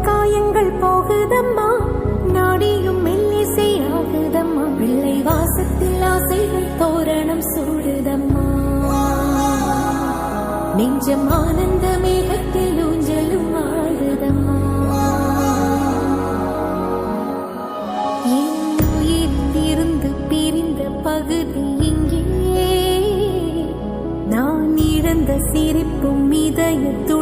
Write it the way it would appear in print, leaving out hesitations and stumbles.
காயங்கள் போகுதம்மா, நாடியும் மெல்லிசை ஆகுதம்மா, பிள்ளை வாசத்தில் ஆசைகள் தோரணம் சூடுதம்மா, நெஞ்சம் ஆனந்த மேகத்தில் ஊஞ்சலும் ஆடுதம்மா. என் உயிரிலிருந்து பிரிந்த பகுதி இங்கே, நான் இழந்த சிரிப்பும் இதயத்துள்